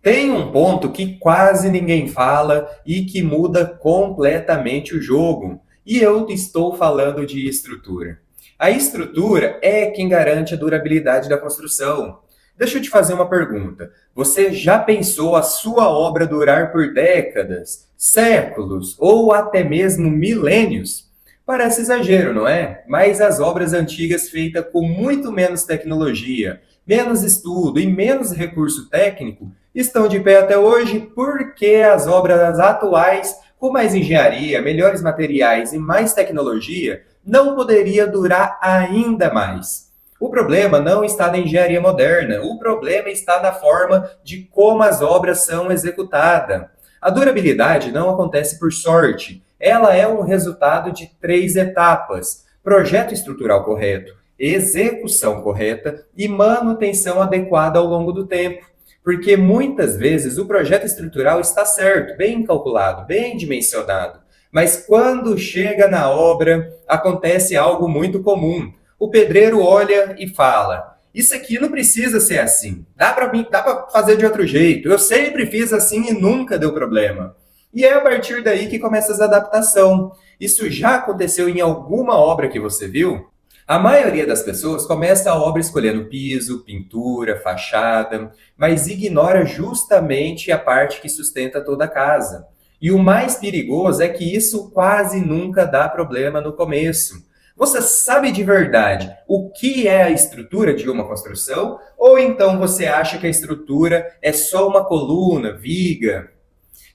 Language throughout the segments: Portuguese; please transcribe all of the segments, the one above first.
Tem um ponto que quase ninguém fala e que muda completamente o jogo. E eu estou falando de estrutura. A estrutura é quem garante a durabilidade da construção. Deixa eu te fazer uma pergunta. Você já pensou a sua obra durar por décadas, séculos ou até mesmo milênios? Parece exagero, não é? Mas as obras antigas feitas com muito menos tecnologia, menos estudo e menos recurso técnico estão de pé até hoje porque as obras atuais, com mais engenharia, melhores materiais e mais tecnologia, não poderia durar ainda mais. O problema não está na engenharia moderna, o problema está na forma de como as obras são executadas. A durabilidade não acontece por sorte, ela é um resultado de três etapas: projeto estrutural correto, execução correta e manutenção adequada ao longo do tempo. Porque muitas vezes o projeto estrutural está certo, bem calculado, bem dimensionado. Mas quando chega na obra, acontece algo muito comum. O pedreiro olha e fala: Isso aqui não precisa ser assim. Dá para fazer de outro jeito. Eu sempre fiz assim e nunca deu problema. E é a partir daí que começa as adaptação. Isso já aconteceu em alguma obra que você viu? A maioria das pessoas começa a obra escolhendo piso, pintura, fachada, mas ignora justamente a parte que sustenta toda a casa. E o mais perigoso é que isso quase nunca dá problema no começo. Você sabe de verdade o que é a estrutura de uma construção? Ou então você acha que a estrutura é só uma coluna, viga?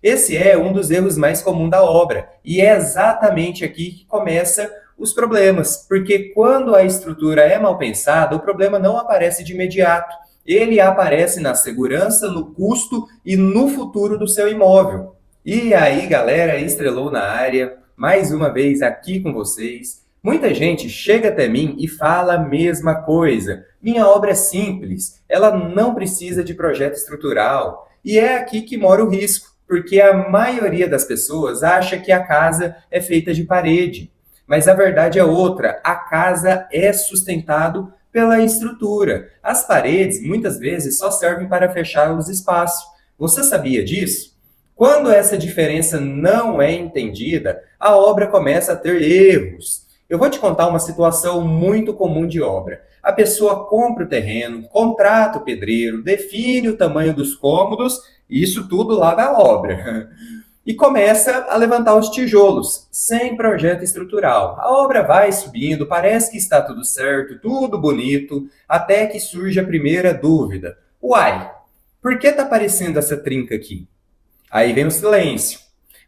Esse é um dos erros mais comuns da obra, e é exatamente aqui que começa os problemas, porque quando a estrutura é mal pensada, o problema não aparece de imediato. Ele aparece na segurança, no custo e no futuro do seu imóvel. E aí, galera, estrelou na área, mais uma vez aqui com vocês. Muita gente chega até mim e fala a mesma coisa. Minha obra é simples, ela não precisa de projeto estrutural. E é aqui que mora o risco, porque a maioria das pessoas acha que a casa é feita de parede. Mas a verdade é outra, a casa é sustentado pela estrutura. As paredes muitas vezes só servem para fechar os espaços. Você sabia disso? Quando essa diferença não é entendida, a obra começa a ter erros. Eu vou te contar uma situação muito comum de obra. A pessoa compra o terreno, contrata o pedreiro, define o tamanho dos cômodos, isso tudo lá na obra. E começa a levantar os tijolos, sem projeto estrutural. A obra vai subindo, parece que está tudo certo, tudo bonito, até que surge a primeira dúvida. Uai, por que está aparecendo essa trinca aqui? Aí vem o silêncio,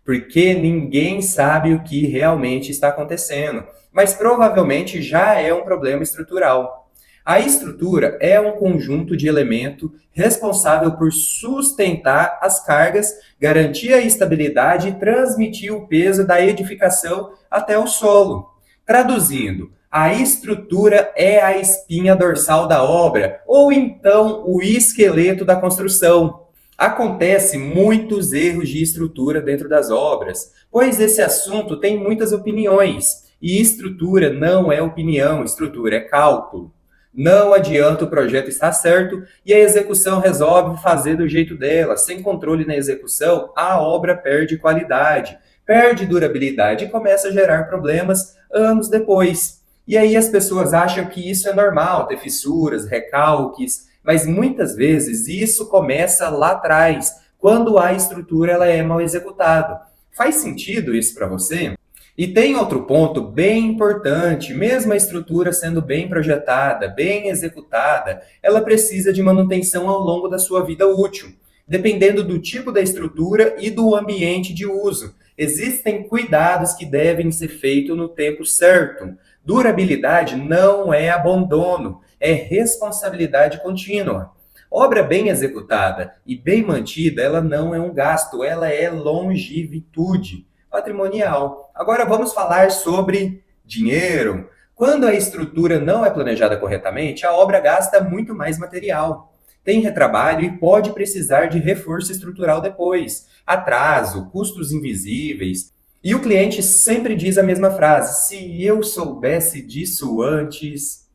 porque ninguém sabe o que realmente está acontecendo, mas provavelmente já é um problema estrutural. A estrutura é um conjunto de elementos responsável por sustentar as cargas, garantir a estabilidade e transmitir o peso da edificação até o solo. Traduzindo, a estrutura é a espinha dorsal da obra, ou então o esqueleto da construção. Acontece muitos erros de estrutura dentro das obras, pois esse assunto tem muitas opiniões, e estrutura não é opinião, estrutura é cálculo. Não adianta o projeto estar certo e a execução resolve fazer do jeito dela. Sem controle na execução, a obra perde qualidade, perde durabilidade e começa a gerar problemas anos depois. E aí as pessoas acham que isso é normal, ter fissuras, recalques, mas muitas vezes isso começa lá atrás, quando a estrutura ela é mal executada. Faz sentido isso para você? E tem outro ponto bem importante: mesmo a estrutura sendo bem projetada, bem executada, ela precisa de manutenção ao longo da sua vida útil, dependendo do tipo da estrutura e do ambiente de uso. Existem cuidados que devem ser feitos no tempo certo. Durabilidade não é abandono, é responsabilidade contínua. Obra bem executada e bem mantida, ela não é um gasto, ela é longevitude patrimonial. Agora vamos falar sobre dinheiro. Quando a estrutura não é planejada corretamente, a obra gasta muito mais material. Tem retrabalho e pode precisar de reforço estrutural depois. Atraso, custos invisíveis. E o cliente sempre diz a mesma frase: se eu soubesse disso antes.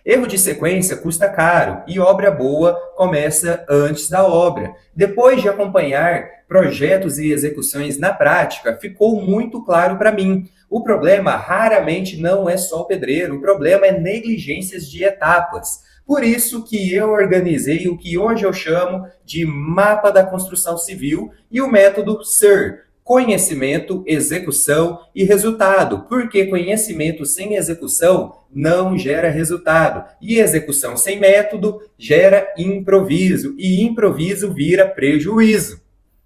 Erro de sequência custa caro e obra boa começa antes da obra. Depois de acompanhar projetos e execuções na prática, ficou muito claro para mim. O problema raramente não é só o pedreiro, o problema é negligências de etapas. Por isso que eu organizei o que hoje eu chamo de Mapa da Construção Civil e o método SIR, conhecimento, execução e resultado, porque conhecimento sem execução não gera resultado, e execução sem método gera improviso, e improviso vira prejuízo.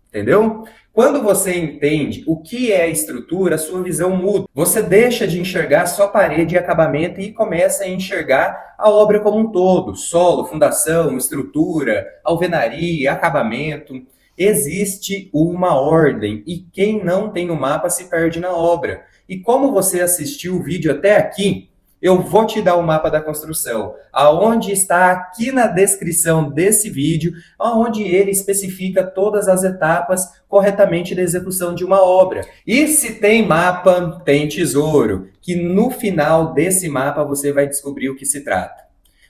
Entendeu? Quando você entende o que é a estrutura, a sua visão muda. Você deixa de enxergar só parede e acabamento e começa a enxergar a obra como um todo: solo, fundação, estrutura, alvenaria, acabamento. Existe uma ordem e quem não tem o mapa se perde na obra. E como você assistiu o vídeo até aqui, eu vou te dar o mapa da construção, aonde está aqui na descrição desse vídeo, onde ele especifica todas as etapas corretamente da execução de uma obra. E se tem mapa, tem tesouro, que no final desse mapa você vai descobrir o que se trata.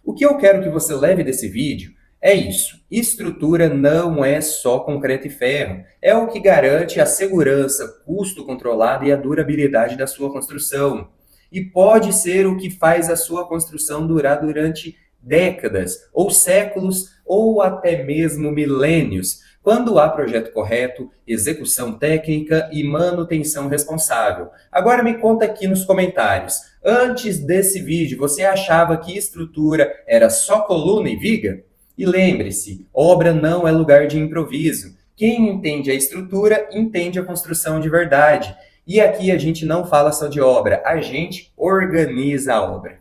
O que eu quero que você leve desse vídeo é isso: estrutura não é só concreto e ferro, é o que garante a segurança, custo controlado e a durabilidade da sua construção. E pode ser o que faz a sua construção durar durante décadas, ou séculos, ou até mesmo milênios, quando há projeto correto, execução técnica e manutenção responsável. Agora me conta aqui nos comentários: antes desse vídeo, você achava que estrutura era só coluna e viga? E lembre-se, obra não é lugar de improviso. Quem entende a estrutura, entende a construção de verdade. E aqui a gente não fala só de obra, a gente organiza a obra.